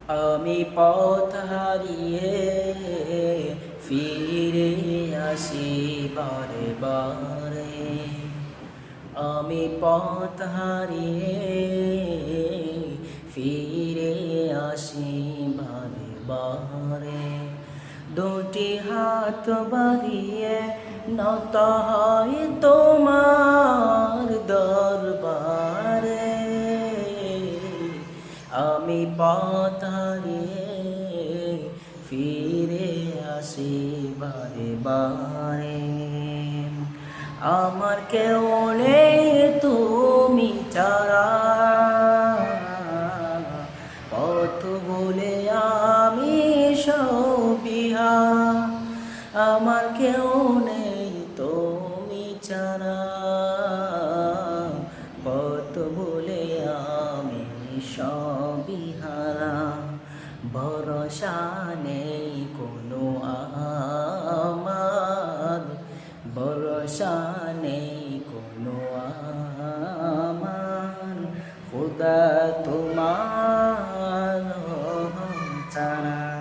আমি পথ হারিয়ে ফিরে আসি বারে বারে। আমি পথ হারিয়ে ফিরে আসি বারে বারে। দুটি হাত বাড়িয়ে নত হয় তোমার দরবারে। আমি পথ হারিয়ে ফিরে আসি বারে বারে। আমার কেউ নেই তুমি ছাড়া, পথ ভুলে আমি সবিহা। আমার কেউ নেই তুমি ছাড়া, পথ ভুলে আমি সবিহারা। ভরসা নেই কোনো আমার, ভরসা নেই কোনো আমার, খোদা তোমার ছাড়া।